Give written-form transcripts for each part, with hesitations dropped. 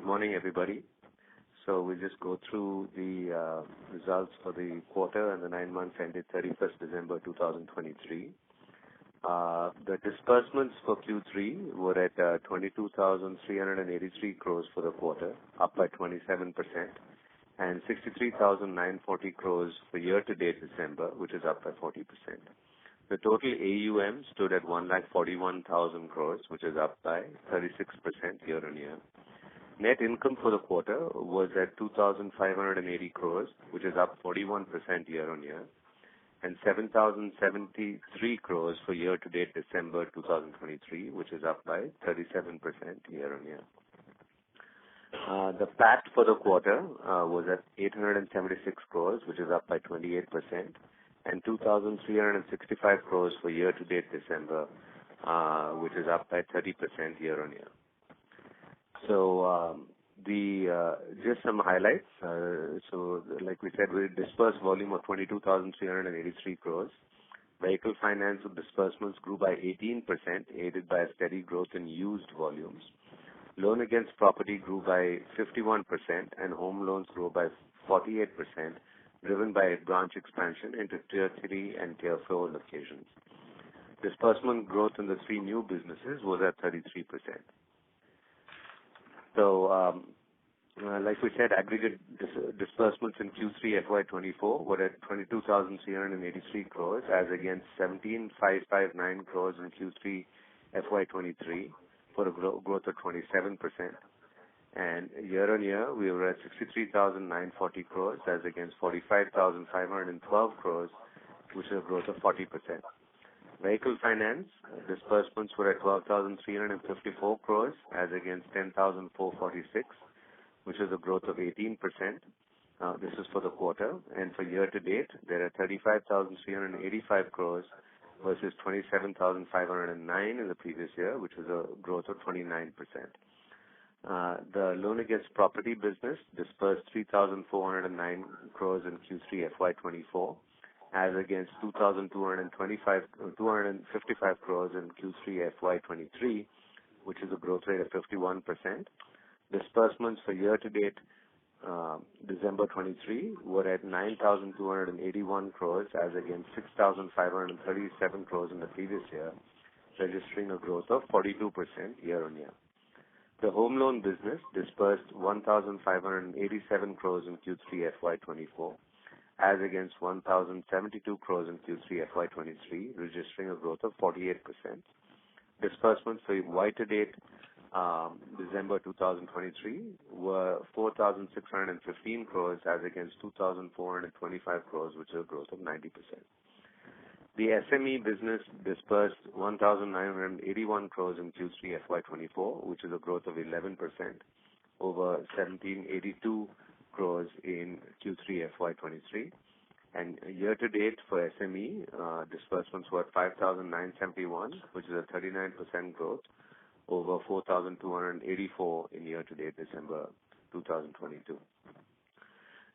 morning, everybody. So we'll just go through the results for the quarter and the 9 months ended 31st December 2023. The disbursements for Q3 were at 22,383 crores for the quarter, up by 27%, and 63,940 crores for year-to-date December, which is up by 40%. The total AUM stood at 1,41,000 crores, which is up by 36% year-on-year. Net income for the quarter was at 2,580 crores, which is up 41% year-on-year, and 7,073 crores for year-to-date December 2023, which is up by 37% year-on-year. The PAT for the quarter was at 876 crores, which is up by 28%, and 2,365 crores for year-to-date December, which is up by 30% year-on-year. So just some highlights. So like we said, we disbursed volume of 22,383 crores. Vehicle finance disbursements grew by 18%, aided by a steady growth in used volumes. Loan against property grew by 51%, and home loans grew by 48%, driven by branch expansion into Tier 3 and Tier 4 locations. Disbursement growth in the three new businesses was at 33%. So, like we said, aggregate disbursements in Q3 FY24 were at 22,383 crores, as against 17,559 crores in Q3 FY23, for a growth of 27%. And year-on-year, we were at 63,940 crores, as against 45,512 crores, which is a growth of 40%. Vehicle finance disbursements were at 12,354 crores, as against 10,446, which is a growth of 18%. This is for the quarter. And for year-to-date, there are 35,385 crores versus 27,509 in the previous year, which was a growth of 29%. The loan against property business disbursed 3,409 crores in Q3 FY24, as against 2,255 crores in Q3 FY23, which is a growth rate of 51%. Disbursements for year-to-date December 23 were at 9,281 crores, as against 6,537 crores in the previous year, registering a growth of 42% year-on-year. The home loan business disbursed 1,587 crores in Q3 FY24, as against 1,072 crores in Q3 FY23, registering a growth of 48%. Disbursements for year-to-date December 2023 were 4,615 crores, as against 2,425 crores, which is a growth of 90%. The SME business disbursed 1,981 crores in Q3 FY24, which is a growth of 11% over 1,782 crores in Q3 FY23. And year-to-date for SME, disbursements were 5,971, which is a 39% growth over 4,284 in year-to-date December 2022.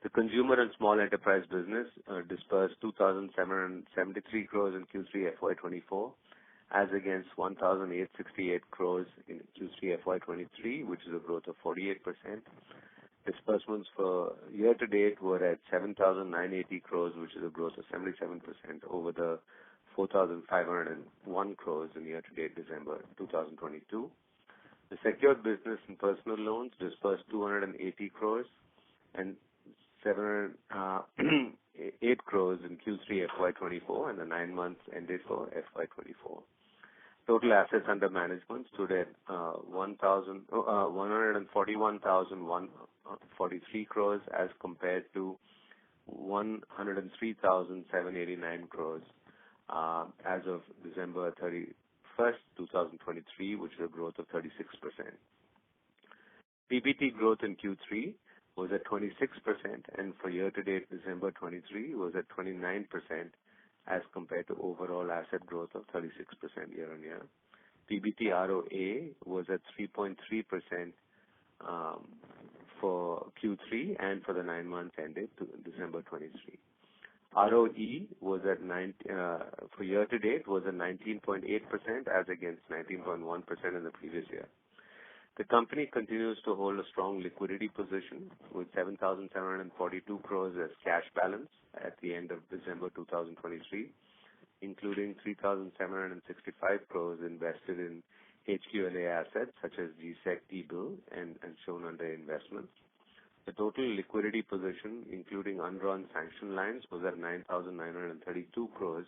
The consumer and small enterprise business disbursed 2,773 crores in Q3 FY24, as against 1,868 crores in Q3 FY23, which is a growth of 48%. Disbursements for year-to-date were at 7,980 crores, which is a growth of 77% over the 4,501 crores in year-to-date December 2022. The secured business and personal loans disbursed 280 crores and 708 crores in Q3 FY24 and the 9 months ended for FY24. Total assets under management stood at 141,143 crores as compared to 103,789 crores as of December 31st, 2023, which is a growth of 36%. PBT growth in Q3 was at 26%, and for year-to-date December 23 was at 29%, as compared to overall asset growth of 36% year-on-year. PBT ROA was at 3.3% for Q3 and for the 9 months ended to December 23. ROE was at for year-to-date was at 19.8%, as against 19.1% in the previous year. The company continues to hold a strong liquidity position with 7,742 crores as cash balance at the end of December 2023, including 3,765 crores invested in HQLA assets such as GSEC T-bill and shown under investments. The total liquidity position, including undrawn sanction lines, was at 9,932 crores.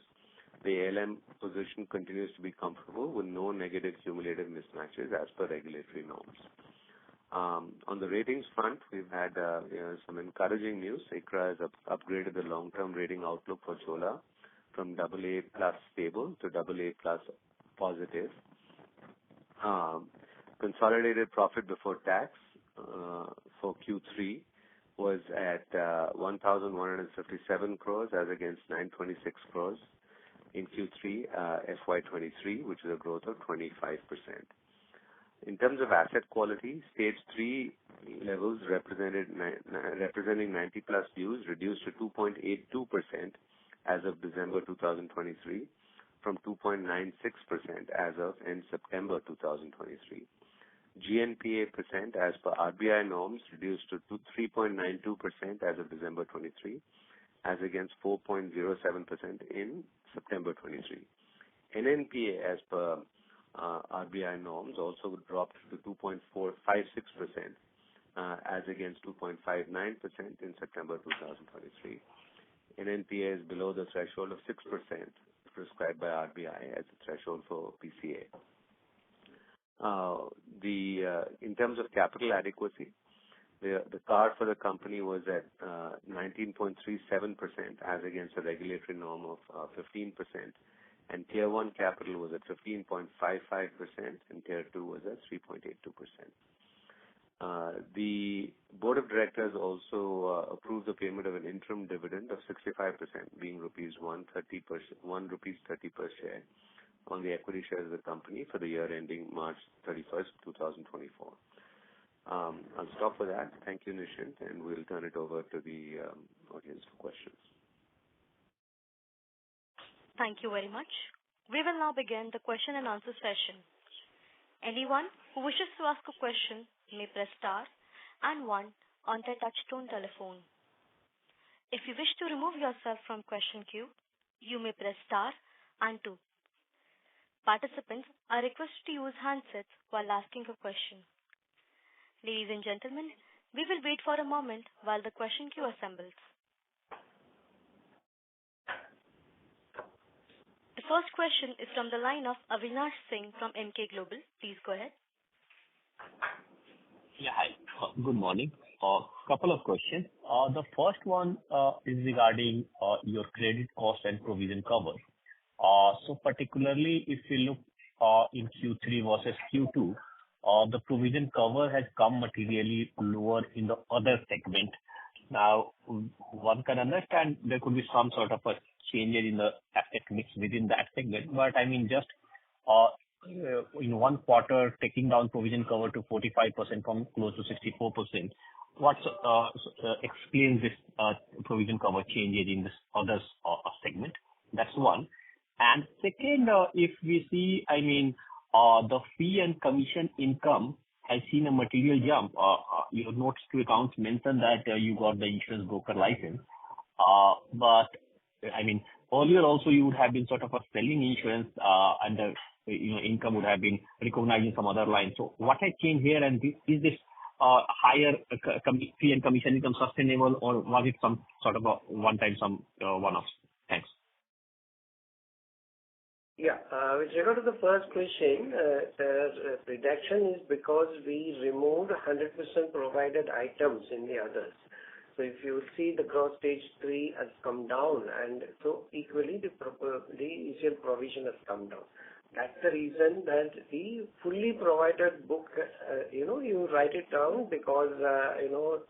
The ALM position continues to be comfortable with no negative cumulative mismatches as per regulatory norms. On the ratings front, we've had some encouraging news. ICRA has upgraded the long-term rating outlook for Chola from AA plus stable to AA plus positive. Consolidated profit before tax for Q3 was at 1,157 crores as against 926 crores in Q3 FY23, which is a growth of 25%. In terms of asset quality, stage 3 levels representing 90 plus dues reduced to 2.82% as of December 2023 from 2.96% as of end September 2023. GNPA percent as per RBI norms reduced to 3.92% as of December 23 as against 4.07% in September 23. NNPA as per RBI norms also dropped to 2.456% as against 2.59% in September 2023. NNPA is below the threshold of 6% prescribed by RBI as a threshold for PCA. In terms of capital adequacy, the CAR for the company was at 19.37% as against a regulatory norm of 15%, and Tier 1 capital was at 15.55% and Tier 2 was at 3.82%. The Board of Directors also approved the payment of an interim dividend of 65%, being ₹1.30 per share on the equity shares of the company for the year ending March 31st, 2024. I'll stop with that. Thank you, Nishant, and we'll turn it over to the audience for questions. Thank you very much. We will now begin the question and answer session. Anyone who wishes to ask a question may press star and 1 on their touchtone telephone. If you wish to remove yourself from question queue, you may press star and 2. Participants are requested to use handsets while asking a question. Ladies and gentlemen, we will wait for a moment while the question queue assembles. The first question is from the line of Avinash Singh from Emkay Global. Please go ahead. Yeah, hi. Good morning. Couple of questions. The first one is regarding your credit cost and provision cover. So particularly if you look in Q3 versus Q2, the provision cover has come materially lower in the other segment. Now, one can understand there could be some sort of a change in the asset mix within that segment, but I mean just in one quarter taking down provision cover to 45% from close to 64%. What explains this provision cover changes in this others segment? That's one. And second, if we see, I mean, the fee and commission income has seen a material jump. Your notes to accounts mentioned that you got the insurance broker license. But I mean, earlier also you would have been sort of a selling insurance and the income would have been recognized in some other line. So what has changed here, and is this higher fee and commission income sustainable, or was it some sort of a one-time one-off? Thanks. Yeah, with regard to the first question, the reduction is because we removed 100% provided items in the others. So if you see the gross stage 3 has come down, and so equally the initial provision has come down. That's the reason that the fully provided book, you write it down because,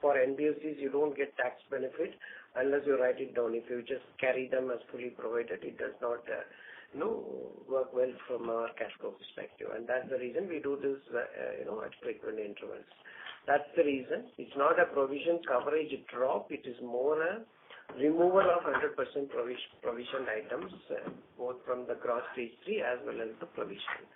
for NBFCs you don't get tax benefit unless you write it down. If you just carry them as fully provided, it does not work well from a cash flow perspective. And that's the reason we do this, at frequent intervals. That's the reason. It's not a provision coverage drop. It is more a removal of 100% provision items, both from the gross stage 3 as well as the provision.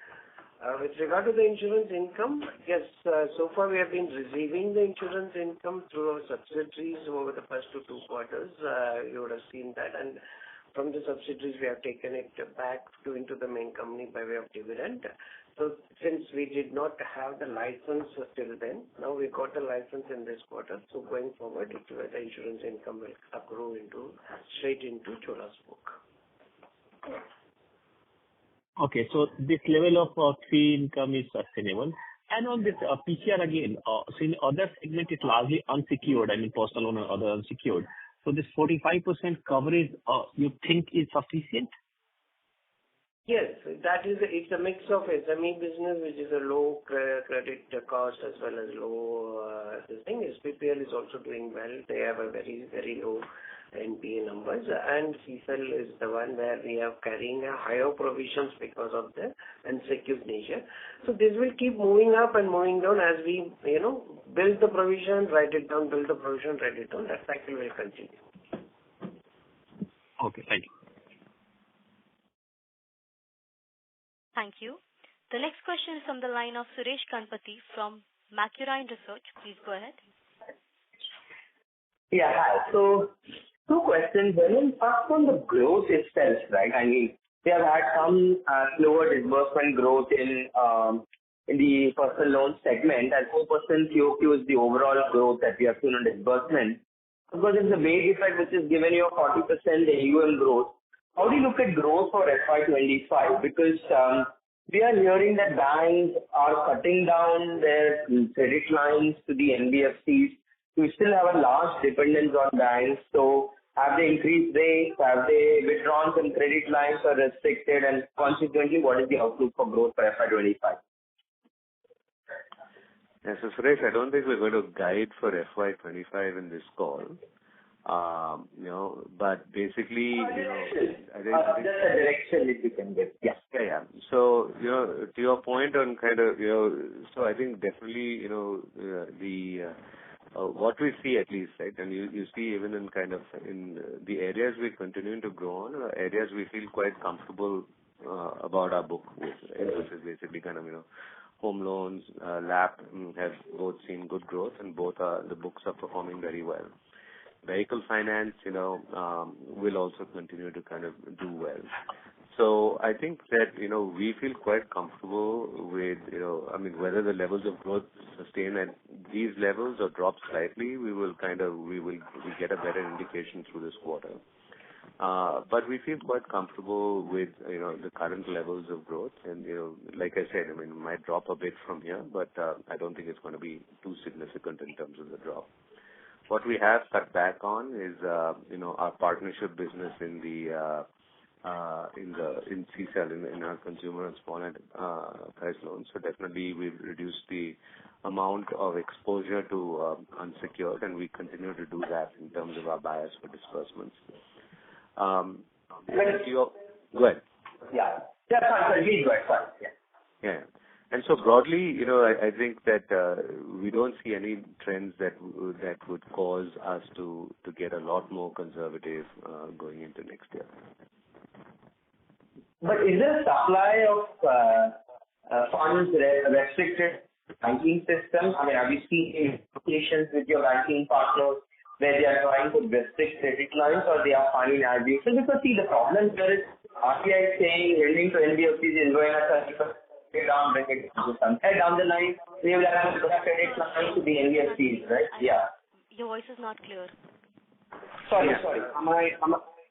With regard to the insurance income, yes, so far we have been receiving the insurance income through our subsidiaries over the first two quarters. You would have seen that. And from the subsidiaries, we have taken it back into the main company by way of dividend. So since we did not have the license till then, now we got the license in this quarter. So going forward, the insurance income will accrue straight into Chola's book. Okay, so this level of fee income is sustainable. And on this PCR again, so in other segment, it's largely unsecured, I mean personal loan and other unsecured. So this 45% coverage, you think is sufficient? Yes, it's a mix of SME business, which is a low credit cost as well as low this thing. SPPL is also doing well. They have a very, very low NPA numbers, and CSEL is the one where we are carrying a higher provisions because of the unsecured nature. So this will keep moving up and moving down as we, build the provision, write it down, build the provision, write it down. That cycle will continue. Okay, thank you. Thank you. The next question is from the line of Suresh Ganapathy from Macquarie Research. Please go ahead. Yeah, hi. So, two questions. One, first on the growth itself, right? I mean, we have had some slower disbursement growth in the personal loan segment, and 4% QOQ is the overall growth that we have seen on disbursement. Because it's the base effect which is given you a 40% AUM growth. How do you look at growth for FY25? Because we are hearing that banks are cutting down their credit lines to the NBFCs. We still have a large dependence on banks. So have they increased rates? Have they withdrawn some credit lines or restricted? And consequently, what is the outlook for growth for FY25? Yeah, so Suresh, I don't think we're going to guide for FY25 in this call. But basically, I think just a direction if you can get. Yeah. Yeah. So, to your point on kind of, so I think definitely, what we see at least, right, and you see even in kind of in the areas we're continuing to grow on, areas we feel quite comfortable about our book with, which is basically kind of, home loans, LAP have both seen good growth and the books are performing very well. Vehicle finance, will also continue to kind of do well. So I think that, we feel quite comfortable with, whether the levels of growth sustain at these levels or drop slightly, we get a better indication through this quarter. But we feel quite comfortable with, the current levels of growth. And, like I said, it might drop a bit from here, but I don't think it's going to be too significant in terms of the drop. What we have cut back on is, our partnership business in CSEL, in our consumer and small enterprise loans. So definitely we've reduced the amount of exposure to unsecured, and we continue to do that in terms of our bias for disbursements. Go ahead. Yeah. Yeah, please go ahead. Yeah. Yeah. And so broadly, I think that we don't see any trends that would cause us to get a lot more conservative going into next year. But is there a supply of funds restricted banking system? Have you seen implications with your banking partners where they are trying to restrict credit lines or they are finding as usual? Because see, the problem here is RBI saying lending to NBFCs is going at 30% down, bring it to sunset down the line. We will have to credit lines to the NBFCs, right? Yeah. Your voice is not clear. Sorry.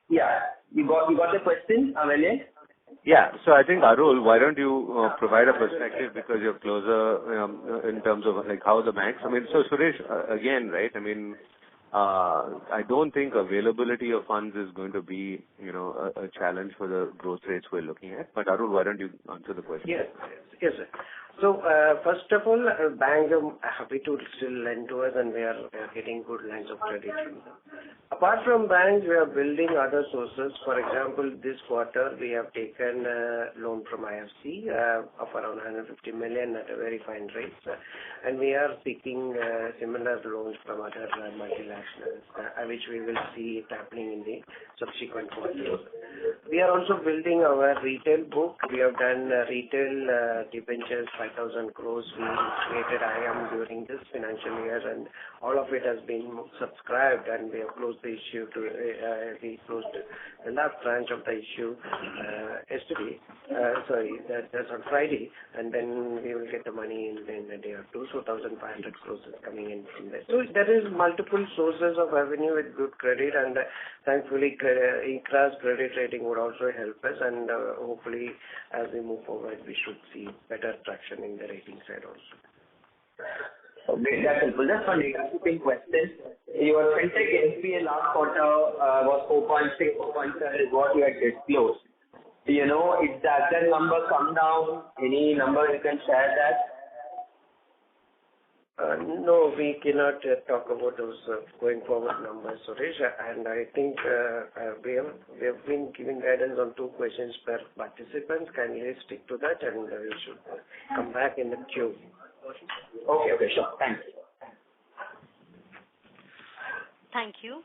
Yeah. You got the question, Amelia? Yeah. So I think, Arul, why don't you provide a perspective because you're closer in terms of like how the banks. So Suresh, again, right? I don't think availability of funds is going to be, a challenge for the growth rates we're looking at. But Arul, why don't you answer the question? Yes, sir. So, first of all, banks are happy to still lend to us, and we are getting good lines of credit from them. Apart from banks, we are building other sources. For example, this quarter, we have taken a loan from IFC of around 150 million at a very fine rate. And we are seeking similar loans from other multinationals, which we will see it happening in the subsequent quarters. We are also building our retail book. We have done retail debentures, 5,000 crores. We created IAM during this financial year, and all of it has been subscribed, and we have closed the issue we closed the last tranche of the issue yesterday. That's on Friday, and then we will get the money in a day or two. So 1,500 crores is coming in from there. So there is multiple sources of revenue with good credit, and thankfully ICRA's credit rating would also help us, and hopefully as we move forward we should see better traction in the rating side also. Okay, that's helpful. Just one housekeeping question. Your fintech NPA last quarter was 4.6, 4.7 is what you had disclosed. Do you know if that number come down? Any number you can share that? No, we cannot talk about those going forward numbers, Suresh. And I think we have been giving guidance on 2 questions per participant. Kindly stick to that, and we should come back in the queue. Okay, sure. Thanks. Thank you.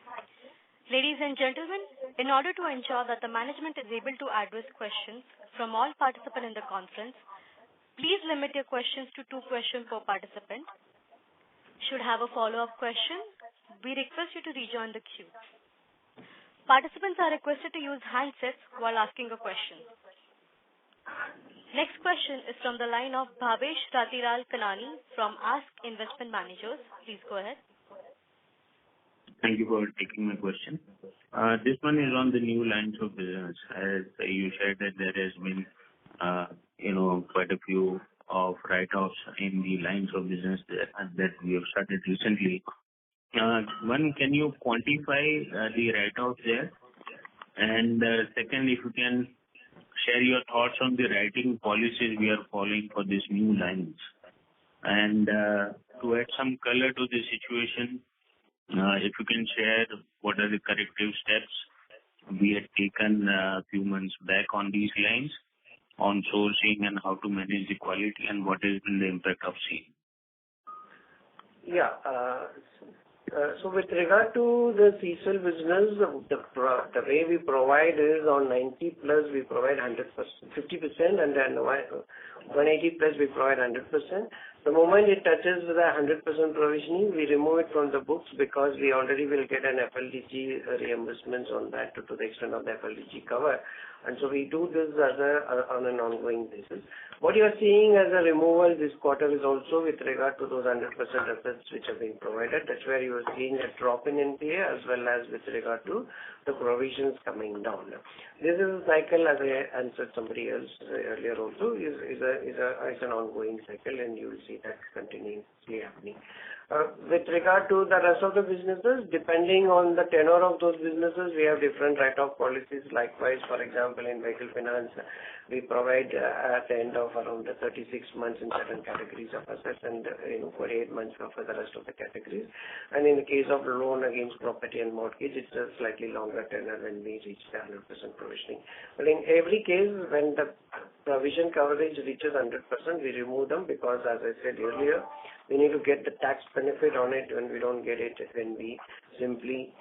Ladies and gentlemen, in order to ensure that the management is able to address questions from all participants in the conference, please limit your questions to 2 questions per participant. Should have a follow-up question, we request you to rejoin the queue. Participants are requested to use handsets while asking a question. Next question is from the line of Bhavesh Ratiral Kanani from Ask Investment Managers. Please go ahead. Thank you for taking my question. This one is on the new lines of business. As you said that there has been, quite a few of write-offs in the lines of business that we have started recently. One, can you quantify the write-offs there? And second, if you can share your thoughts on the writing policies we are following for these new lines. And to add some color to the situation, if you can share what are the corrective steps we had taken a few months back on these lines, on sourcing and how to manage the quality, and what has been the impact of same. Yeah. So with regard to the CSEL business, the way we provide is on 90 plus we provide 100%, 50%, and then 180 plus we provide 100%. The moment it touches the 100% provisioning, we remove it from the books because we already will get an FLDG reimbursements on that to the extent of the FLDG cover. And so we do this on an ongoing basis. What you are seeing as a removal this quarter is also with regard to those 100% assets which have been provided. That's where you are seeing a drop in NPA as well as with regard to the provisions coming down. This is a cycle, as I answered somebody else earlier also, is an ongoing cycle, and you will see that continuously happening. With regard to the rest of the businesses, depending on the tenor of those businesses, we have different write-off policies. Likewise, for example, in vehicle finance, we provide at the end of around 36 months in certain categories of assets and 48 months for the rest of the categories. And in the case of loan against property and mortgage, it's a slightly longer tenor when we reach the 100% provisioning. But in every case, when the provision coverage reaches 100%, we remove them because, as I said earlier, we need to get the tax benefit on it. When we don't get it, when we simply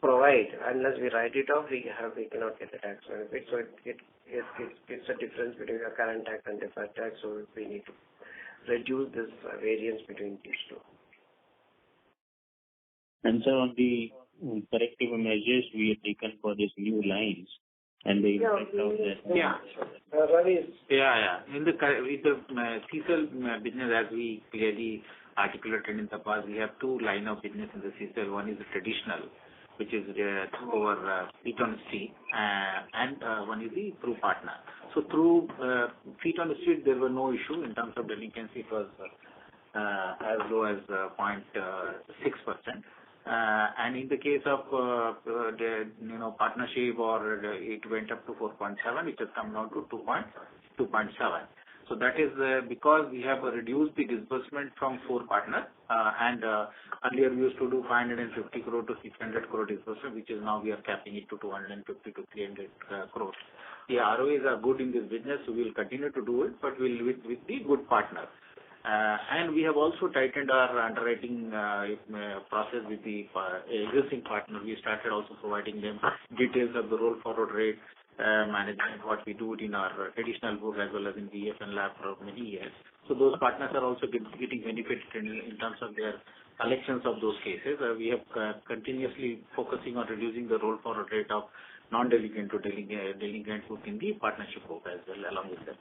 provide, unless we write it off, we cannot get the tax benefit. So it's a difference between a current tax and deferred tax. So we need to reduce this variance between these two. And so on the corrective measures we have taken for these new lines and the impact of that. Ravi. In the CSEL business, as we clearly articulated in the past, we have 2 lines of business in the CSEL. One is the traditional, which is through our feet on the street, and one is the through partner. So through feet on the street, there were no issue in terms of delinquency. It was as low as 0.6%. And in the case of partnership, it went up to 4.7, which has come down to 2.7. So that is because we have reduced the disbursement from 4 partners, and earlier we used to do 550 crore to 600 crore disbursement, which is now we are capping it to 250 to 300 crores. The ROAs are good in this business, so we will continue to do it, but we'll with the good partner. And we have also tightened our underwriting process with the existing partner. We started also providing them details of the roll forward rate, management, what we do it in our traditional book as well as in VF and LAP for many years. So those partners are also getting benefited in terms of their collections of those cases. We have continuously focusing on reducing the roll forward rate of non-delinquent to delinquent book in the partnership book as well along with them.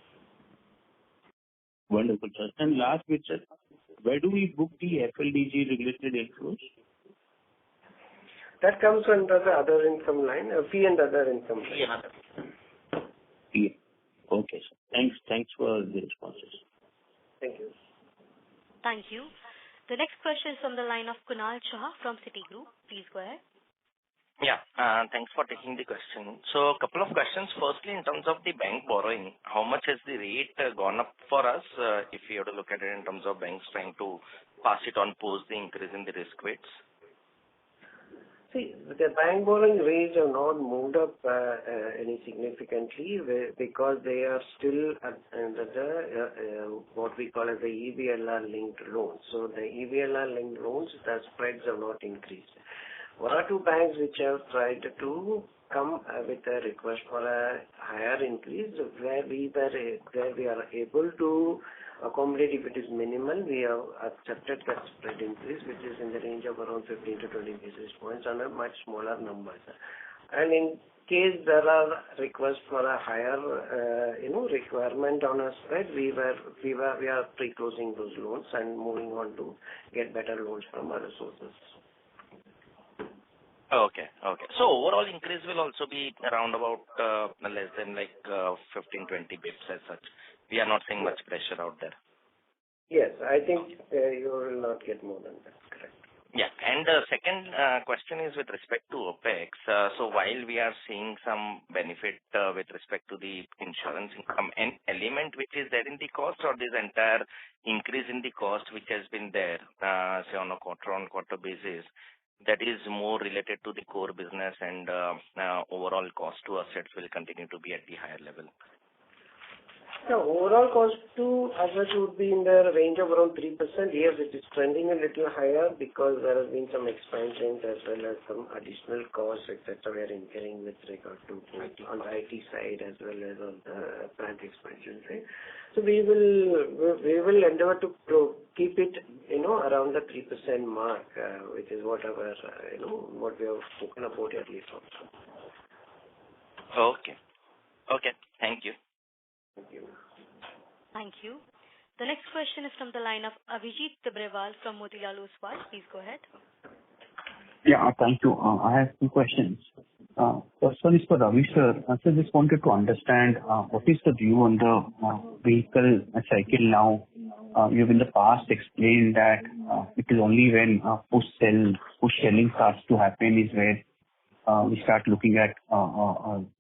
Wonderful, sir. And last bit, sir, where do we book the FLDG related inflows? That comes under the other income line, fee and other income line. Yeah. Okay, sir. Thanks for the responses. Thank you. Thank you. The next question is from the line of Kunal Shah from Citigroup. Please go ahead. Yeah, thanks for taking the question. So a couple of questions. Firstly, in terms of the bank borrowing, how much has the rate gone up for us if you have to look at it in terms of banks trying to pass it on post the increase in the risk weights? See, the bank borrowing rates have not moved up any significantly because they are still under the what we call as the EBLR linked loans. So the EBLR linked loans, the spreads have not increased. One or two banks which have tried to come with a request for a higher increase, where we are able to accommodate if it is minimal, we have accepted that spread increase, which is in the range of around 15 to 20 basis points on a much smaller numbers. And in case there are requests for a higher, requirement on a spread, we are pre-closing those loans and moving on to get better loans from other sources. Okay. So overall increase will also be around about less than 15-20 bips as such. We are not seeing much pressure out there. Yes, I think you will not get more than that. Correct. Yeah. And the second question is with respect to OPEX. So while we are seeing some benefit with respect to the insurance income, an element which is there in the cost or this entire increase in the cost which has been there, say on a quarter-on-quarter basis, that is more related to the core business and overall cost to assets will continue to be at the higher level? The overall cost to assets would be in the range of around 3%. Yes, it is trending a little higher because there has been some expansions as well as some additional costs, etc. we are incurring with regard to on the IT side as well as on the branch expansion side. So we will endeavor to keep it, around the 3% mark, which is what what we have spoken about earlier also. Okay. Thank you. Thank you. Thank you. The next question is from the line of Abhijit Tibrewal from Motilal Oswal. Please go ahead. Yeah, thank you. I have two questions. First one is for Ravi sir. I just wanted to understand what is the view on the vehicle cycle now. You've in the past explained that it is only when push selling starts to happen is where we start looking at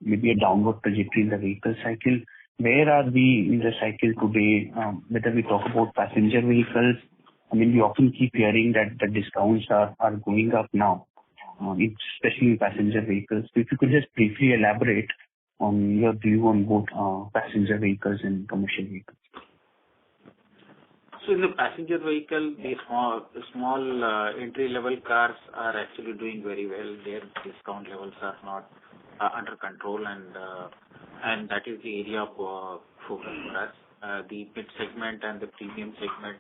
maybe a downward trajectory in the vehicle cycle. Where are we in the cycle today? Whether we talk about passenger vehicles, we often keep hearing that the discounts are going up now, especially in passenger vehicles. So if you could just briefly elaborate on your view on both passenger vehicles and commercial vehicles. So in the passenger vehicle, the small entry-level cars are actually doing very well. Their discount levels are not under control, and that is the area of focus for us. The mid segment and the premium segment,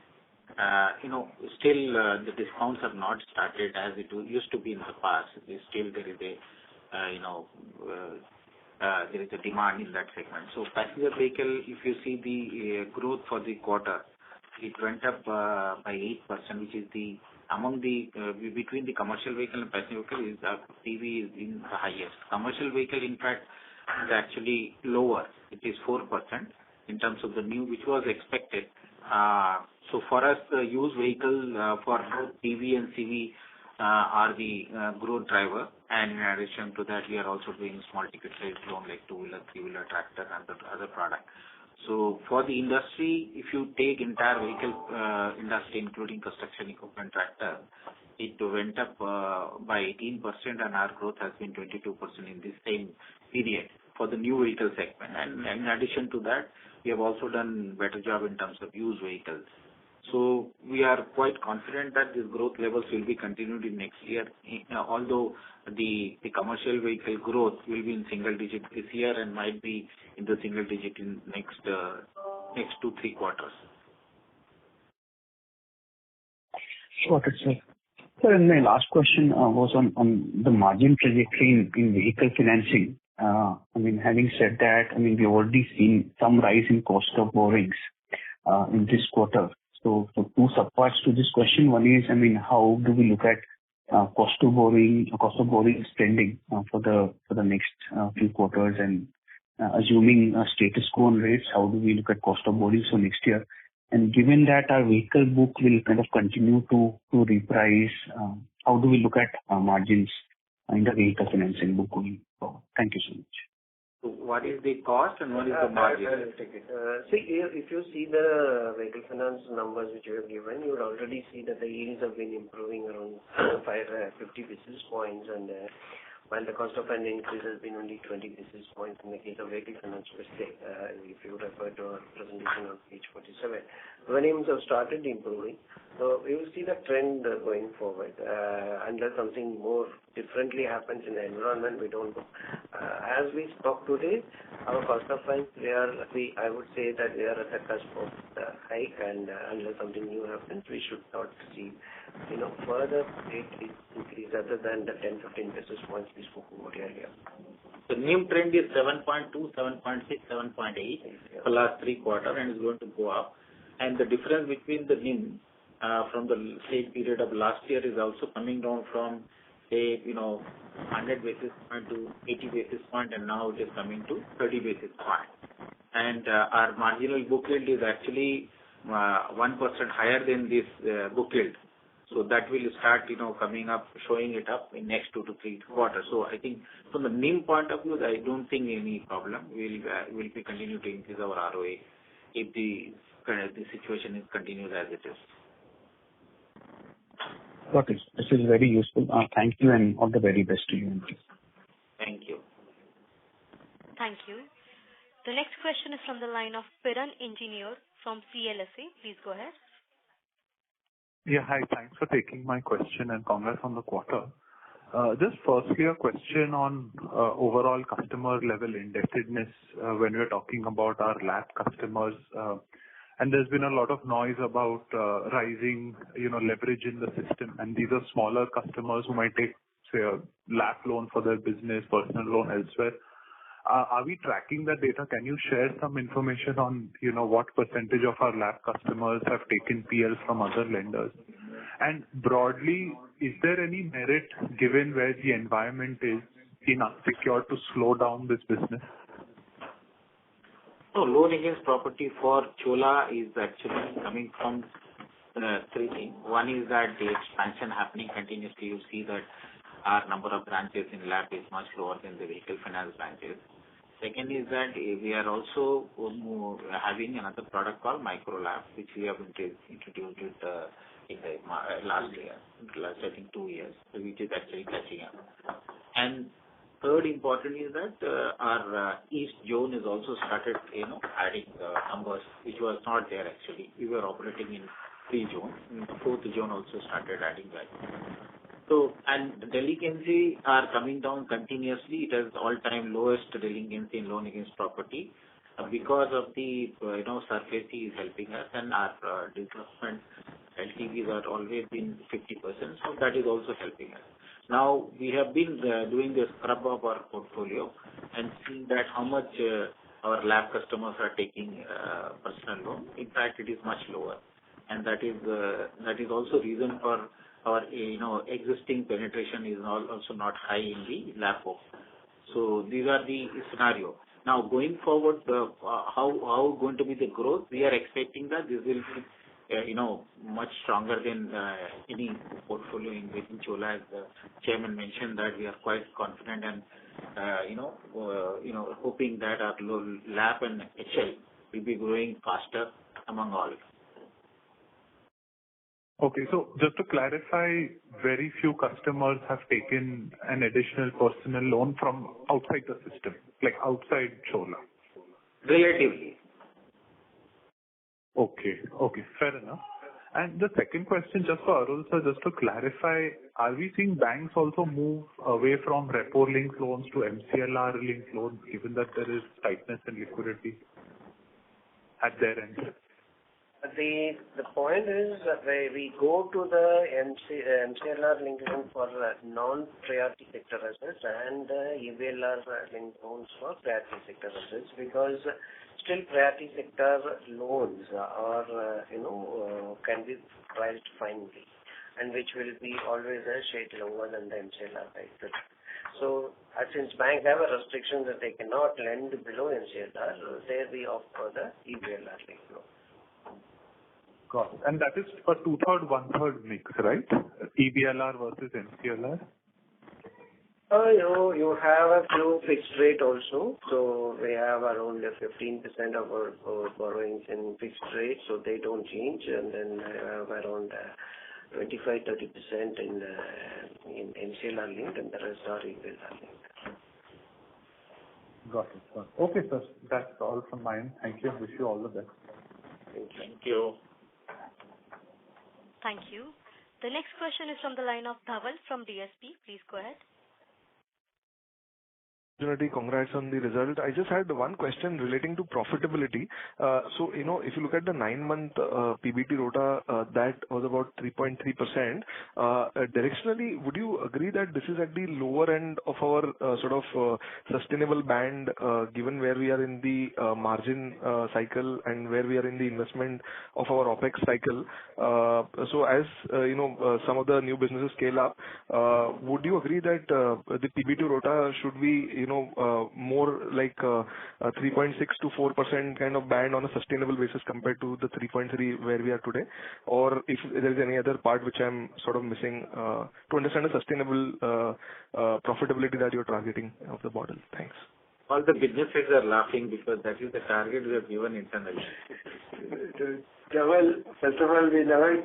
still the discounts have not started as it used to be in the past. Still there is a demand in that segment. So passenger vehicle, if you see the growth for the quarter, it went up by 8%, which is between the commercial vehicle and passenger vehicle PV is in the highest. Commercial vehicle, in fact, is actually lower. It is 4% in terms of the new, which was expected. So for us, the used vehicle for both PV and CV are the growth driver. And in addition to that, we are also doing small ticket size loan like two-wheeler, three-wheeler, tractor, and the other product. So for the industry, if you take entire vehicle industry, including construction equipment, tractor, it went up by 18%, and our growth has been 22% in this same period for the new vehicle segment. And in addition to that, we have also done better job in terms of used vehicles. So we are quite confident that these growth levels will be continued in next year, although the commercial vehicle growth will be in single digit this year and might be in the single digit in next 2-3 quarters. Got it, sir. Sir, and my last question was on the margin trajectory in vehicle financing. Having said that, we've already seen some rise in cost of borrowings in this quarter. So two subparts to this question. One is, how do we look at cost of borrowing spending for the next few quarters, and assuming a status quo on rates, how do we look at cost of borrowing for next year? And given that our vehicle book will kind of continue to reprice, how do we look at margins in the vehicle financing book going forward? Thank you so much. So what is the cost and what is the margin? If you see the vehicle finance numbers which you have given, you would already see that the yields have been improving around 50 basis points, and while the cost of funding increase has been only 20 basis points in the case of vehicle finance per se. If you refer to our presentation on page 47, volumes have started improving. So we will see the trend going forward. Unless something more differently happens in the environment, we don't know. As we talk today, our cost of funds, I would say that we are at the cusp of the hike, and unless something new happens, we should not see further rate increase other than the 10-15 basis points we spoke about earlier. The NIM trend is 7.2, 7.6, 7.8 for last 3 quarters, and is going to go up. And the difference between the NIM from the same period of last year is also coming down from, say, 100 basis point to 80 basis point, and now it is coming to 30 basis point. And our marginal book yield is actually 1% higher than this book yield. So that will start, coming up, showing it up in next 2 to 3 quarters. So I think from the NIM point of view, I don't think any problem. We'll be continue to increase our ROA if the situation continues as it is. Got it. This is very useful. Thank you, and all the very best to you. Thank you. Thank you. The next question is from the line of Piran Engineer from CLSA. Please go ahead. Yeah, hi. Thanks for taking my question, and congrats on the quarter. Just firstly, a question on overall customer level indebtedness when we're talking about our LAP customers. And there's been a lot of noise about rising, leverage in the system. And these are smaller customers who might take, say, a LAP loan for their business, personal loan elsewhere. Are we tracking that data? Can you share some information on, what percentage of our LAP customers have taken PL from other lenders? And broadly, is there any merit given where the environment is in unsecured to slow down this business? So loan against property for Chola is actually coming from 3 things. One is that the expansion happening continuously. You see that our number of branches in LAP is much lower than the vehicle finance branches. Second is that we are also having another product called Micro LAP, which we have introduced in the last year, I think 2 years, which is actually catching up. And third important is that our East zone is also started, adding numbers, which was not there actually. We were operating in 3 zones. And the 4th zone also started adding that. So, and delinquency are coming down continuously. It has all-time lowest delinquency in loan against property because of the, SARFAESI is helping us, and our disbursement LTVs are always been 50%. So that is also helping us. Now, we have been doing the scrub of our portfolio and seeing that how much our LAP customers are taking personal loan. In fact, it is much lower. And that is also reason for our existing penetration is also not high in the LAP book. So these are the scenario. Now going forward, how going to be the growth? We are expecting that this will be much stronger than any portfolio within Chola. As the chairman mentioned, that we are quite confident and hoping that our LAP and HL will be growing faster among all. Okay, so just to clarify, very few customers have taken an additional personal loan from outside the system, like outside Chola. Relatively. Okay, fair enough. And the second question, just for Arul, sir, just to clarify, are we seeing banks also move away from repo-linked loans to MCLR-linked loans, given that there is tightness in liquidity at their end? The point is that we go to the MCLR linked loan for non-priority sector assets and EBLR linked loans for priority sector assets, because still priority sector loans are can be priced finely, and which will be always a shade lower than the MCLR cycle. So since banks have a restriction that they cannot lend below MCLR, there we opt for the EBLR linked loan. Got it. And that is for 2/3, 1/3 mix, right? EBLR versus MCLR? You have a few fixed rate also. So we have around 15% of our borrowings in fixed rate, so they don't change. And then I have around 25-30% in MCLR linked, and the rest are EBLR linked. Got it. Okay, sir. That's all from mine. Thank you. Wish you all the best. Thank you. Thank you. The next question is from the line of Dhaval from DSP. Please go ahead. Congrats on the result. I just had one question relating to profitability. So, if you look at the 9-month PBT ROTA, that was about 3.3%. Directionally, would you agree that this is at the lower end of our sort of sustainable band, given where we are in the margin cycle and where we are in the investment of our OPEX cycle? So, as some of the new businesses scale up, would you agree that the PBT ROTA should be more like 3.6 to 4% kind of band on a sustainable basis compared to the 3.3 where we are today? Or if there is any other part which I'm sort of missing to understand the sustainable profitability that you're targeting of the model. Thanks. All the businesses are laughing because that is the target we have given internally. Well, first of all, we never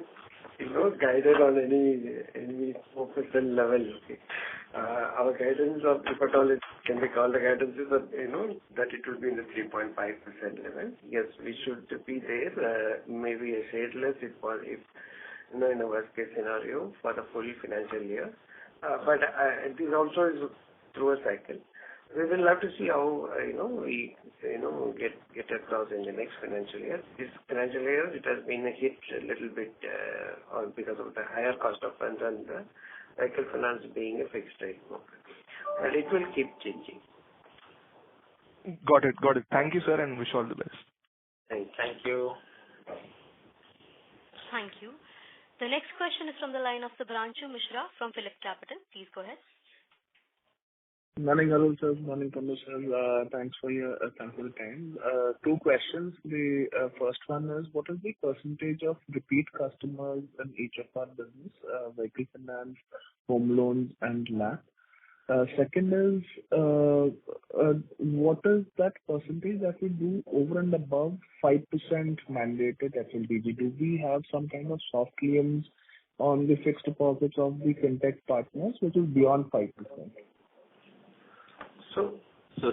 guided on any 4% level. Okay. Our guidance of, if at all it can be called a guidance, is that that it will be in the 3.5% level. Yes, we should be there. Maybe a shade less if in a worst case scenario for the full financial year. But it is also through a cycle. We will have to see how we get across in the next financial year. This financial year it has been hit a little bit because of the higher cost of funds and the vehicle finance being a fixed rate book. But it will keep changing. Got it. Thank you, sir, and wish all the best. Thank you. Thank you. The next question is from the line of Subhranshu Mishra from PhillipCapital. Please go ahead. Morning, Arul sir. Morning, Pramod sir. Thanks for the time. Two questions. The first one is, what is the percentage of repeat customers in each of our business, vehicle finance, home loans, and LAP? Second is, what is that percentage that we do over and above 5% mandated FLDG? Do we have some kind of soft liens on the fixed deposits of the fintech partners, which is beyond 5%? So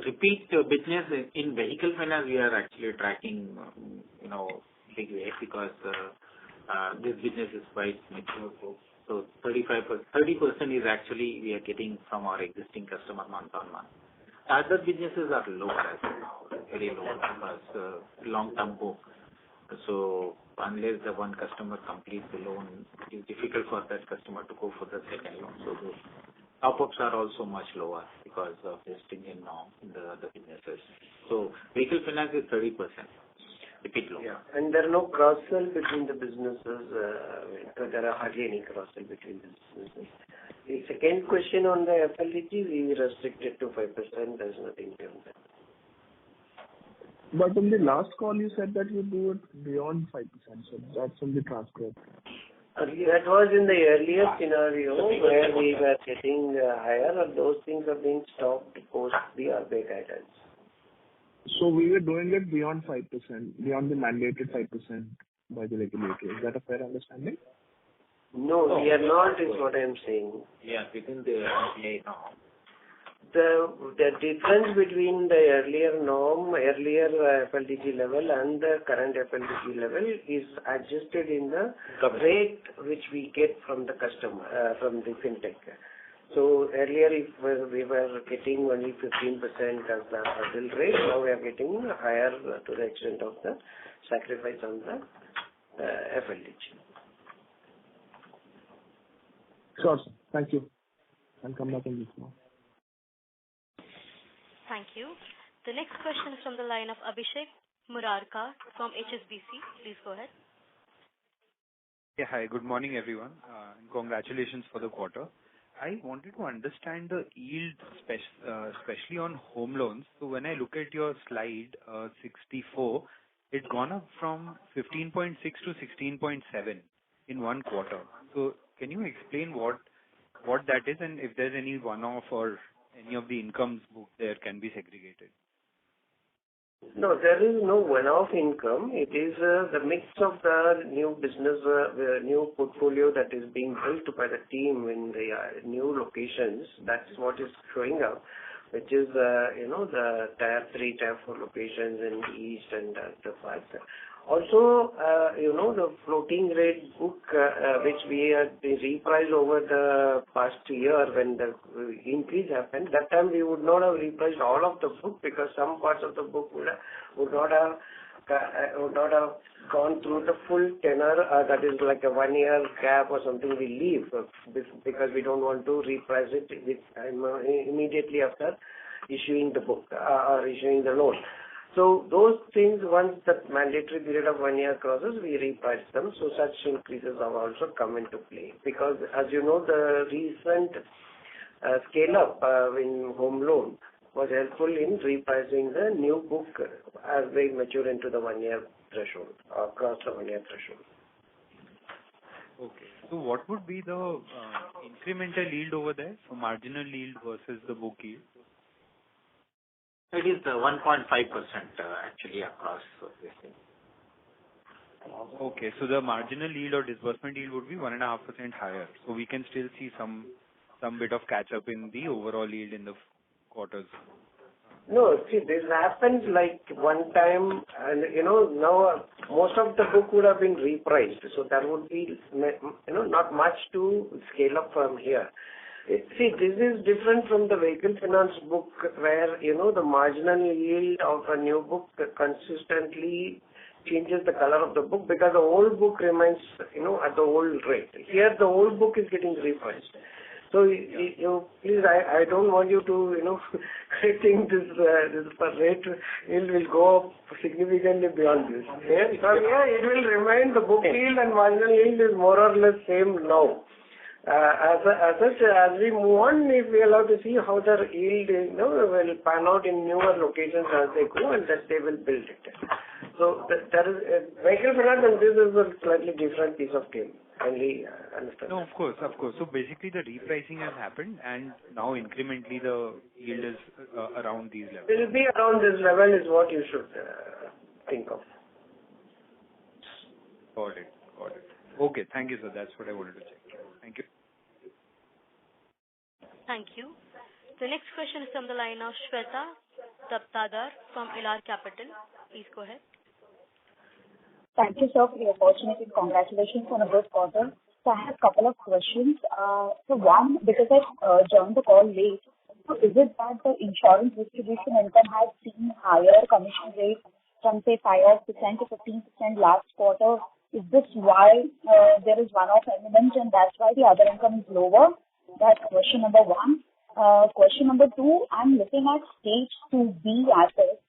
repeat business in vehicle finance, we are actually tracking, big way because this business is quite mature. So 30% is actually we are getting from our existing customer month on month. Other businesses are lower as of now, very low because long-term book. So unless the one customer completes the loan, it is difficult for that customer to go for the second loan. So the top-ups are also much lower because of this stringent norm in the other businesses. So vehicle finance is 30%. Repeat loan. Yeah, and there are no cross-sell between the businesses. There are hardly any cross-sell between the businesses. The second question on the FLDG, we restricted to 5%. There's nothing beyond that. But in the last call, you said that you do it beyond 5%. So that's in the transcript. That was in the earlier scenario where we were getting higher, and those things are being stopped post the RBI guidance. So we were doing it beyond 5%, beyond the mandated 5% by the regulator. Is that a fair understanding? No, we are not, is what I am saying. Yeah, within the RBI norm. the difference between the earlier FLDG level and the current FLDG level is adjusted in the rate which we get from the customer, from the fintech. So earlier, if we were getting only 15% as the hurdle rate, now we are getting higher to the extent of the sacrifice on the FLDG. Sure, sir. Thank you. I'll come back in this now. Thank you. The next question is from the line of Abhishek Murarka from HSBC. Please go ahead. Yeah, hi. Good morning, everyone, and congratulations for the quarter. I wanted to understand the yield, especially on home loans. So when I look at your slide 64, it's gone up from 15.6 to 16.7 in one quarter. So can you explain what that is, and if there's any one-off or any of the incomes booked there can be segregated? No, there is no one-off income. It is the mix of the new business, the new portfolio that is being built by the team in the new locations. That's what is showing up, which is, the Tier 3, Tier 4 locations in the East and the parts. Also, the floating rate book, which we had repriced over the past year when the increase happened, that time we would not have repriced all of the book because some parts of the book would not have gone through the full tenor, that is like a 1 year gap or something we leave because we don't want to reprice it immediately after issuing the book or issuing the loan. So those things, once the mandatory period of 1 year crosses, we reprice them. So such increases have also come into play because, as you know, the recent scale up in home loan was helpful in repricing the new book as they mature into the 1 year threshold or cross the 1 year threshold. Okay. So what would be the incremental yield over there? So marginal yield versus the book yield? It is 1.5% actually across this thing. Okay, so the marginal yield or disbursement yield would be 1.5% higher. So we can still see some bit of catch up in the overall yield in the quarters. No, see, this happens like one time, and now most of the book would have been repriced, so there would be not much to scale up from here. See, this is different from the vehicle finance book where, the marginal yield of a new book consistently changes the color of the book because the old book remains, at the old rate. Here, the old book is getting repriced. So, please, I don't want you to, think this rate yield will go up significantly beyond this. Here, it will remain the book yield and marginal yield is more or less same now. As we move on, we will have to see how the yield will pan out in newer locations as they go, and that they will build it. So there is vehicle finance, and this is a slightly different piece of game. Only understand. No, of course. So basically, the repricing has happened, and now incrementally the yield is around these levels. It will be around this level is what you should think of. Got it. Okay, thank you, sir. That's what I wanted to check. Thank you. Thank you. The next question is from the line of Shweta Taptadar from Elar Capital. Please go ahead. Thank you, sir, for the opportunity. Congratulations on a good quarter. So I have a couple of questions. So one, because I joined the call late, so is it that the insurance distribution income has seen higher commission rates from say 5% to 15% last quarter? Is this why there is one-off element and that's why the other income is lower? That's question number one. Question number two, I'm looking at stage 2B assets.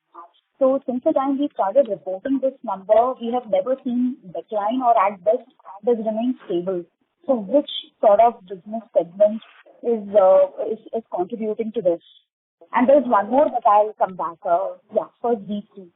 So since the time we started reporting this number, we have never seen decline or at best it has remained stable. So which sort of business segment is contributing to this? And there's one more, but I'll come back. First these two.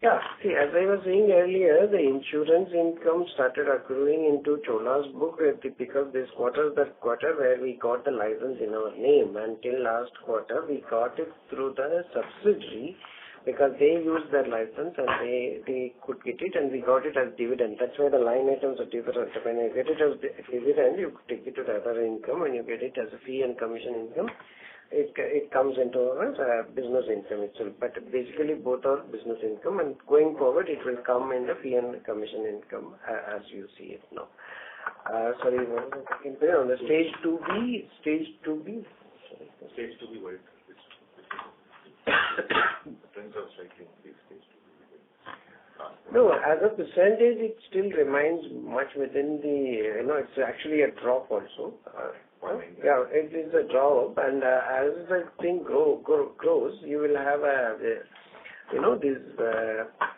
Yeah, see, as I was saying earlier, the insurance income started accruing into Chola's book because this quarter is the quarter where we got the license in our name. Until last quarter, we got it through the subsidiary because they used their license and they could get it and we got it as dividend. That's why the line items are different. When you get it as dividend, you take it to the other income and you get it as a fee and commission income. it comes into our business income itself. But basically both are business income, and going forward it will come in the fee and commission income as you see it now. Sorry, on the stage 2B. Stage 2B what? Trends are slightly increased. No, as a percentage, it still remains much within the, it's actually a drop also. Yeah, it is a drop, and as the thing grows, you will have these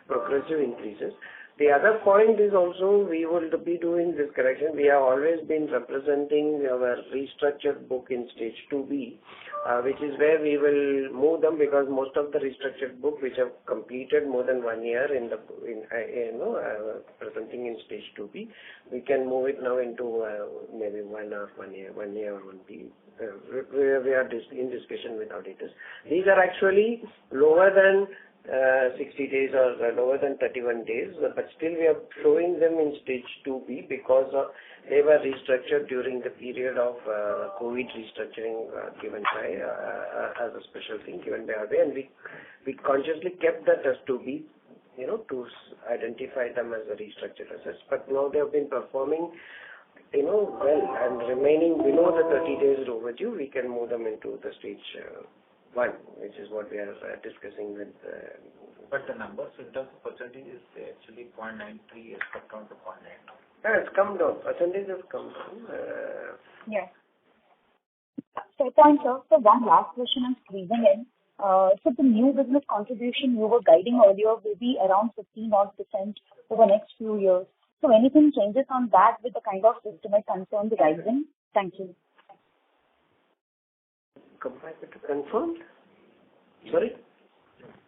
progressive increases. The other point is also we will be doing this correction. We have always been representing our restructured book in stage 2B, which is where we will move them, because most of the restructured book which have completed more than 1 year presenting in stage 2B, we can move it now into maybe 1 year or 1B. We are in discussion with auditors. These are actually lower than 60 days or lower than 31 days, but still we are showing them in stage 2B because they were restructured during the period of COVID restructuring given by as a special thing given by RBI, and we consciously kept that as 2B, to identify them as a restructured assets. But now they have been performing well and remaining below the 30 days overdue, we can move them into the stage 1, which is what we are discussing with. But the numbers in terms of percentage is actually 0.93 has come down to 0.9. Yeah, it's come down. Percentage has come down. Yes. So, point, sir. So, one last question I'm squeezing in. So, the new business contribution you were guiding earlier will be around 15% over the next few years. So, anything changes on that with the kind of systemic concerns rising? Thank you. Confirmed? Sorry?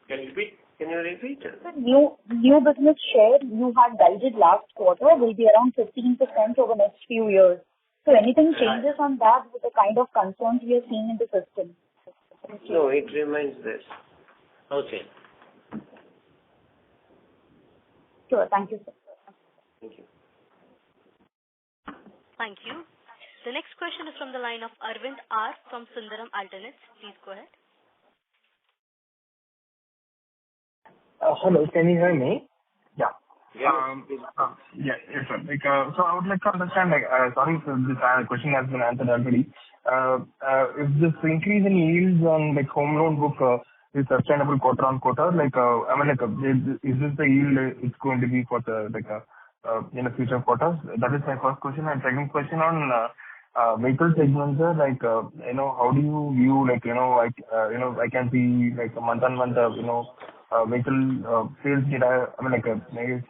Can you repeat? The new business share you had guided last quarter will be around 15% over the next few years. So anything changes on that with the kind of concerns we are seeing in the system? No, it remains this. Okay. Sure. Thank you, sir. Thank you. Thank you. The next question is from the line of Arvind R. from Sundaram Alternates. Please go ahead. Hello, can you hear me? Yeah. Yes, sir. So I would like to understand, sorry if this question has been answered already. If this increase in yields on home loan book is sustainable quarter on quarter, is this the yield it's going to be for the in the future quarters? That is my first question. And second question on vehicle segment, sir, how do you view, I can see a month on month, vehicle sales data, is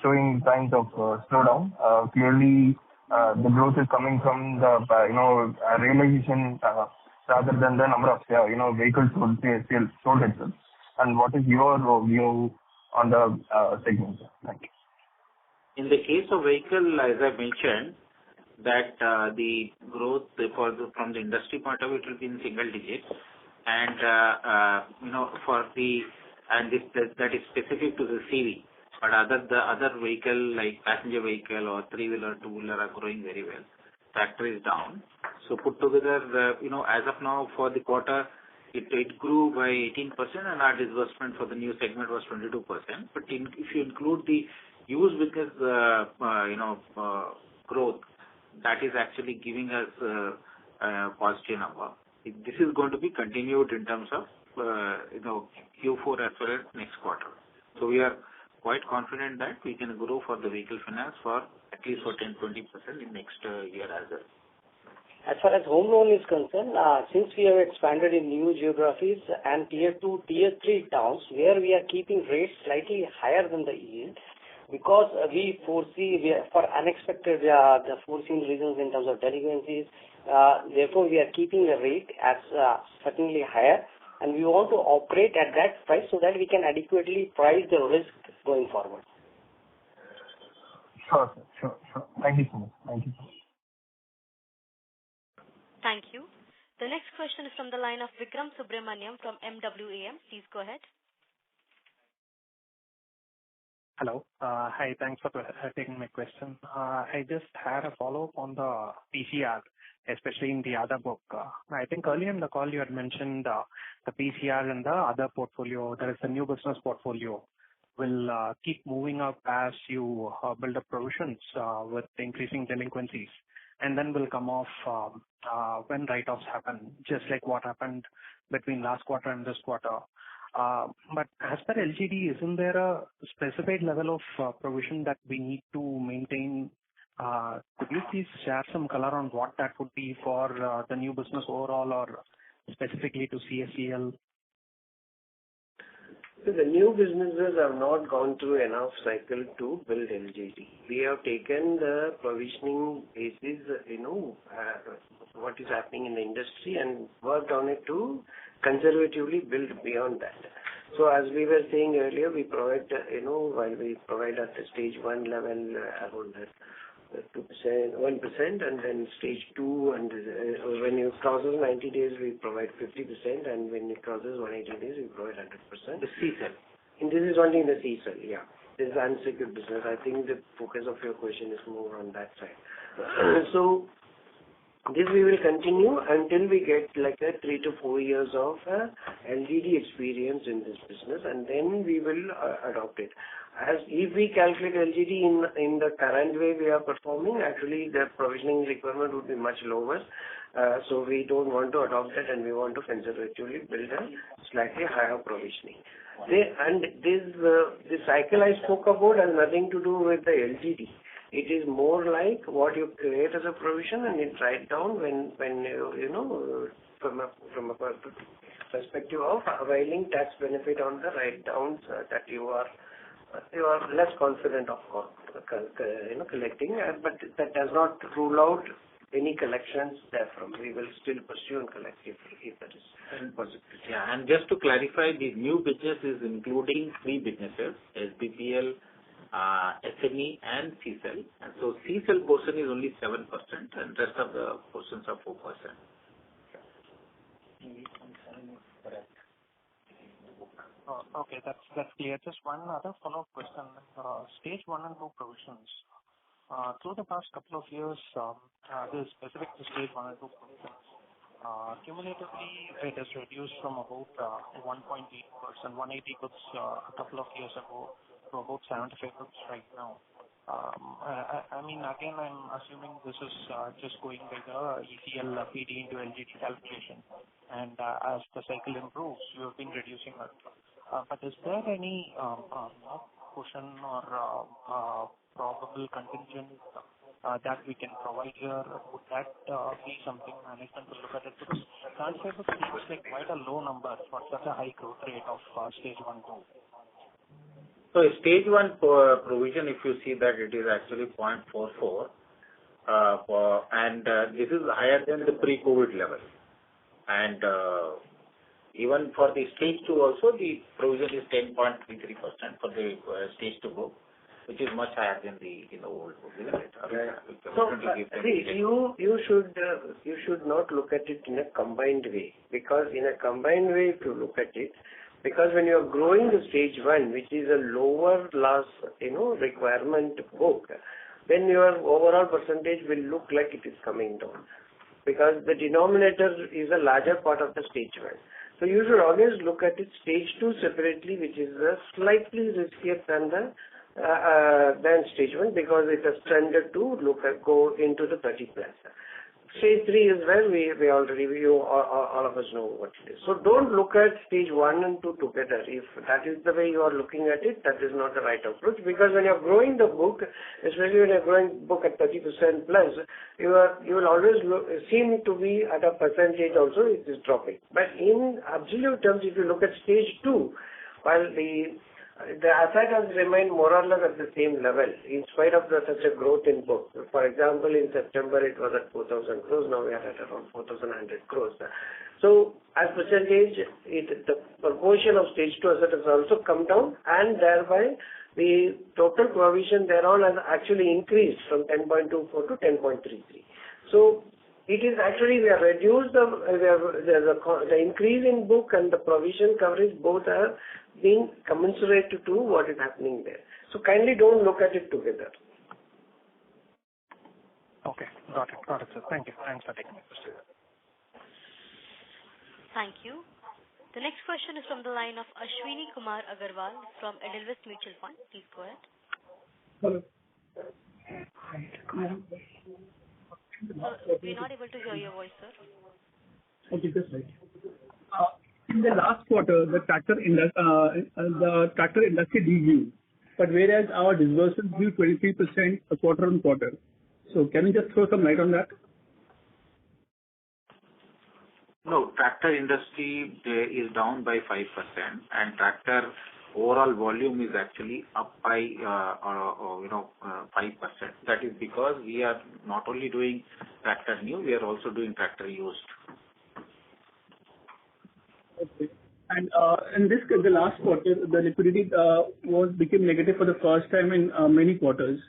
showing signs of slowdown. Clearly, the growth is coming from the, realization rather than the number of, vehicles sold itself. And what is your view on the segment? Thank you. In the case of vehicle, as I mentioned, that the growth from the industry point of view, it will be in single digits, and that is specific to the CV. But the other vehicle like passenger vehicle or 3-wheeler, 2-wheeler are growing very well. Tractor is down. So put together, as of now for the quarter, it grew by 18%, and our disbursement for the new segment was 22%. But if you include the used business, growth, that is actually giving us a positive number. This is going to be continued in terms of Q4 as well as next quarter. So we are quite confident that we can grow for the vehicle finance for at least 10-20% in next year as well. As far as home loan is concerned, since we have expanded in new geographies and tier 2, tier 3 towns where we are keeping rates slightly higher than the yield, because we foresee for unexpected the foreseen reasons in terms of delinquencies, therefore we are keeping the rate as certainly higher, and we want to operate at that price so that we can adequately price the risk going forward. Sure. Thank you so much. Thank you. The next question is from the line of Vikram Subramaniam from MWAM. Please go ahead. Hello. Hi, thanks for taking my question. I just had a follow-up on the PCR, especially in the other book. I think earlier in the call you had mentioned the PCR and the other portfolio, there is a new business portfolio, will keep moving up as you build up provisions with increasing delinquencies, and then will come off when write-offs happen, just like what happened between last quarter and this quarter. But as per LGD, isn't there a specified level of provision that we need to maintain? Could you please share some color on what that would be for the new business overall or specifically to CSEL? So the new businesses have not gone through enough cycle to build LGD. We have taken the provisioning basis, what is happening in the industry and worked on it to conservatively build beyond that. So as we were saying earlier, we provide, while we provide at the stage 1 level around 2%, 1%, and then stage 2, and when it crosses 90 days, we provide 50%, and when it crosses 180 days, we provide 100%. The CSEL. And this is only in the CSEL, yeah. This is unsecured business. I think the focus of your question is more on that side. So this we will continue until we get like a 3 to 4 years of LGD experience in this business, and then we will adopt it. As if we calculate LGD in the current way we are performing, actually the provisioning requirement would be much lower. So we don't want to adopt that, and we want to conservatively build a slightly higher provisioning. This cycle I spoke about has nothing to do with the LGD. It is more like what you create as a provision and it write down when from a perspective of availing tax benefit on the write downs that you are less confident of collecting, but that does not rule out any collections therefrom. We will still pursue and collect if that is possible. Yeah, and just to clarify, the new business is including 3 businesses, SBPL, SME and CSEL. And so CSEL portion is only 7% and rest of the portions are 4%. Okay, that's clear. Just one other follow-up question. Stage 1 and 2 provisions. Through the past couple of years, this is specific to stage 1 and 2 provisions. Cumulatively, it has reduced from about 1.8%, 180 books a couple of years ago to about 75 books right now. I mean, again, I'm assuming this is just going by the ECL PD into LGD calculation. And as the cycle improves, you have been reducing it. But is there any cushion or probable contingent that we can provide here? Would that be something management will look at it? Because 75 books seems like quite a low number for such a high growth rate of stage 1, 2. So stage 1 provision, if you see that it is actually 0.44, and this is higher than the pre-COVID level. And even for the stage 2 also, the provision is 10.33% for the stage 2 book, which is much higher than the old book, isn't it? So you should not look at it in a combined way, because in a combined way, if you look at it, because when you are growing the stage 1, which is a lower loss, requirement book, then your overall percentage will look like it is coming down, because the denominator is a larger part of the stage 1. So you should always look at it stage 2 separately, which is slightly riskier than stage 1, because it has tended to go into the 30 plus. Stage 3 is where we already, all of us know what it is. So don't look at stage 1 and 2 together. If that is the way you are looking at it, that is not the right approach, because when you are growing the book, especially when you are growing book at 30% plus, you will always seem to be at a percentage also it is dropping. But in absolute terms, if you look at stage 2, while the asset has remained more or less at the same level in spite of such a growth in book. For example, in September it was at 4,000 crores, now we are at around 4,100 crores. So as percentage, the proportion of stage 2 asset has also come down, and thereby the total provision thereon has actually increased from 10.24 to 10.33. So it is actually, we have reduced the increase in book and the provision coverage, both are being commensurate to what is happening there. So kindly don't look at it together. Okay. Got it. Got it, sir. Thank you. Thanks for taking my question. Thank you. The next question is from the line of Ashwini Kumar Agarwal from Edelweiss Mutual Fund. Please go ahead. Hello. We're not able to hear your voice, sir. Okay, just right. In the last quarter, the tractor industry degrew, but whereas our disbursements grew 23% quarter-on-quarter. So can you just throw some light on that? No, tractor industry is down by 5%, and tractor overall volume is actually up by 5%. That is because we are not only doing tractor new, we are also doing tractor used. Okay. And in the last quarter, the liquidity became negative for the first time in many quarters.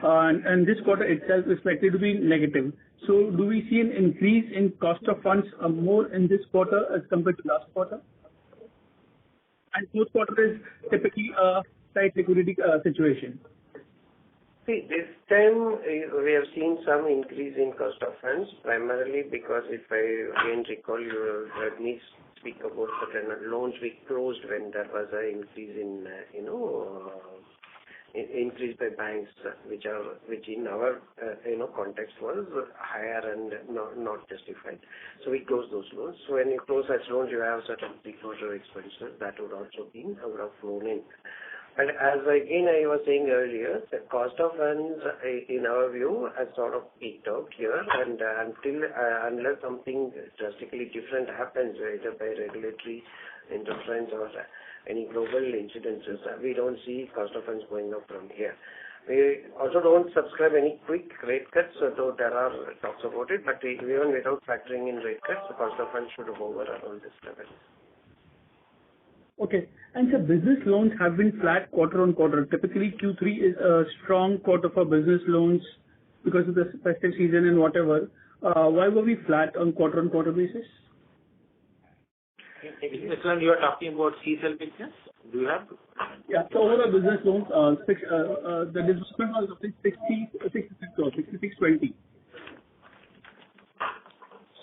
And this quarter itself is likely to be negative. So do we see an increase in cost of funds more in this quarter as compared to last quarter? And fourth quarter is typically a tight liquidity situation. See, this time we have seen some increase in cost of funds, primarily because if I again recall, you heard me speak about certain loans we closed when there was an increase in, increase by banks, which in our, context was higher and not justified. So we closed those loans. So when you close such loans, you have certain pre-closure expenses that would have flown in. And as again I was saying earlier, the cost of funds, in our view, has sort of peaked out here, and unless something drastically different happens, either by regulatory interference or any global incidences, we don't see cost of funds going up from here. We also don't subscribe any quick rate cuts, though there are talks about it, but even without factoring in rate cuts, the cost of funds should hover around this level. Okay. And so business loans have been flat quarter on quarter. Typically, Q3 is a strong quarter for business loans because of the festive season and whatever. Why were we flat on quarter basis? Business loan, you are talking about CSL business? Do you have? Yeah. So overall business loans, the disbursement was 6620.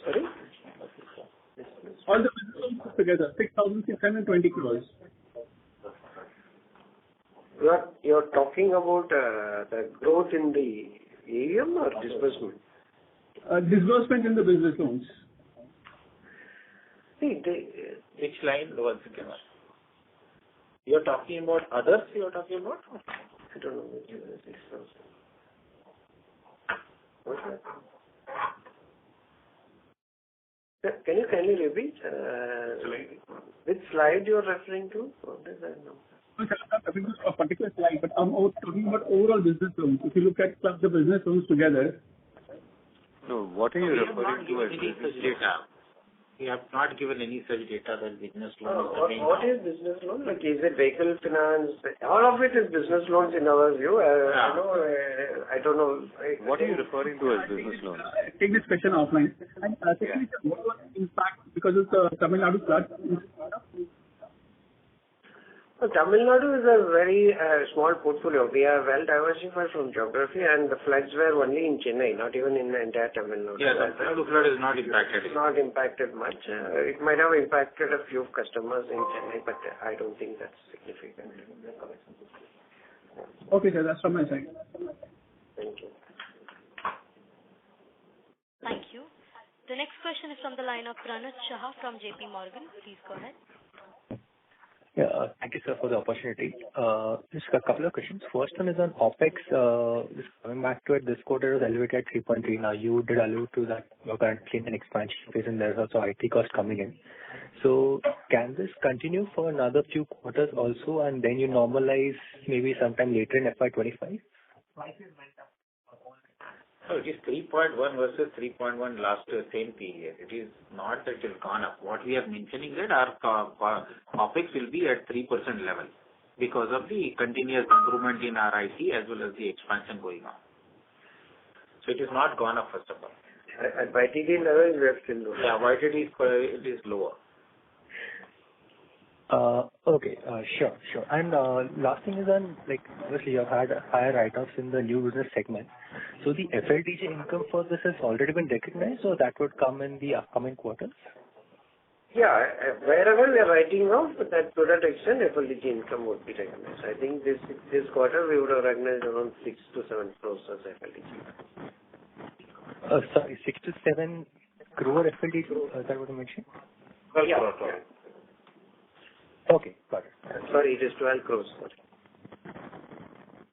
Sorry? All the business loans put together, 6,620 crores. You're talking about the growth in the AUM or disbursement? Disbursement in the business loans. See, which line? Once again. You're talking about others, you're talking about? I don't know which is 6,000. What's that? Can you kindly repeat? Which slide you're referring to? What is that number? I'm not talking about a particular slide, but I'm talking about overall business loans. If you look at the business loans together. No, what are you referring to as business data? We have not given any such data that business loan is the main. What is business loan? Like, is it vehicle finance? All of it is business loans in our view. I don't know. What are you referring to as business loans? Take this question offline. And secondly, what was the impact because of the Tamil Nadu flood? Tamil Nadu is a very small portfolio. We are well diversified from geography, and the floods were only in Chennai, not even in the entire Tamil Nadu. Yeah, the Tamil Nadu flood is not impacted. It's not impacted much. It might have impacted a few customers in Chennai, but I don't think that's significant. Okay, sir, that's from my side. Thank you. Thank you. The next question is from the line of Pranuj Shah from JP Morgan. Please go ahead. Yeah, thank you, sir, for the opportunity. Just a couple of questions. First one is on OpEx. Just coming back to it, this quarter was elevated at 3.3. Now, you did allude to that you're currently in an expansion phase and there's also IT cost coming in. So can this continue for another few quarters also, and then you normalize maybe sometime later in FY25? No, it is 3.1 versus 3.1 last same period. It is not that it has gone up. What we are mentioning that our OpEx will be at 3% level because of the continuous improvement in our IT as well as the expansion going on. So it is not gone up, first of all. At YTD level, we are still lower. Yeah, YTD it is lower. Okay. Sure. And last thing is on, like, obviously you have had higher write-offs in the new business segment. So the FLDG income for this has already been recognized, or that would come in the upcoming quarters? Yeah. Wherever we are writing off, that to that extent, FLDG income would be recognized. I think this quarter we would have recognized around 6 to 7 crores as FLDG. Sorry, 6 to 7 crore FLDG? Is that what you mentioned? 12 Yeah. crores. Okay, got it. Sorry, it is 12 crores. Sorry.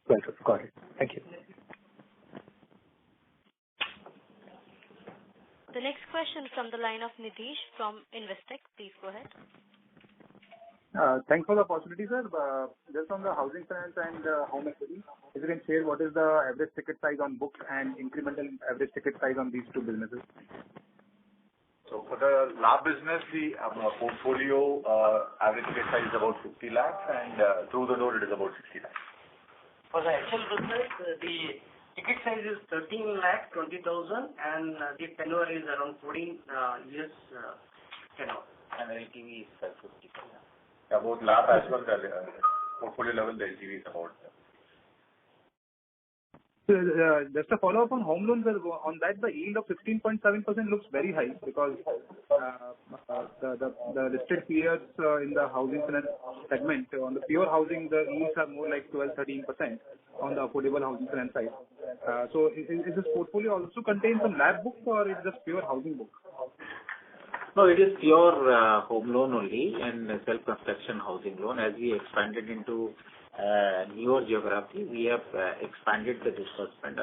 12 crores, got it. Thank you. The next question from the line of Nitish from Investec. Please go ahead. Thanks for the opportunity, sir. Just on the housing finance and home equity, if you can share what is the average ticket size on book and incremental average ticket size on these two businesses? So for the LAP business, the portfolio average ticket size is about 50 lakhs, and through the door it is about 60 lakhs. For the HL business, the ticket size is 13,20,000 and the tenure is around 14 years tenure. And the LTV is 50. Yeah, both LAP as well as portfolio level, the LTV is about. Just a follow-up on home loans, on that the yield of 15.7% looks very high because the listed peers in the housing finance segment, on the pure housing, the yields are more like 12-13% on the affordable housing finance side. So is this portfolio also contains some LAP book or is just pure housing book? No, it is pure home loan only and self-construction housing loan. As we expanded into newer geography, we have expanded the disbursement.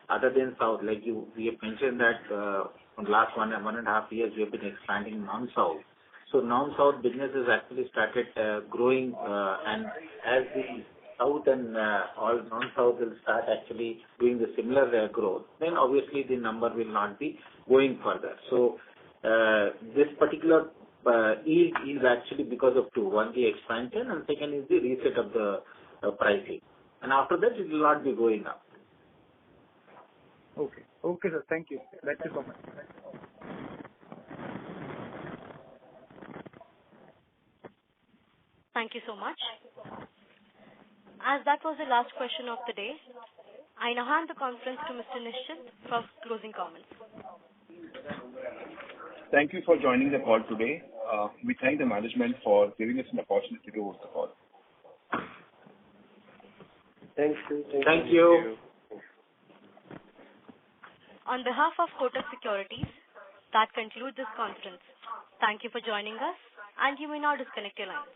Other than South, like we have mentioned that from last 1.5 years, we have been expanding non-South. So non-South business has actually started growing, and as the South and all non-South will start actually doing the similar growth, then obviously the number will not be going further. So this particular yield is actually because of two. One, the expansion, and second is the reset of the pricing. And after that, it will not be going up. Okay. Okay, sir. Thank you. That's it from my side. Thank you so much. As that was the last question of the day, I now hand the conference to Mr. Nishchint for closing comments. Thank you for joining the call today. We thank the management for giving us an opportunity to host the call. Thank you. Thank you. On behalf of Kotak Securities, that concludes this conference. Thank you for joining us, and you may now disconnect your lines.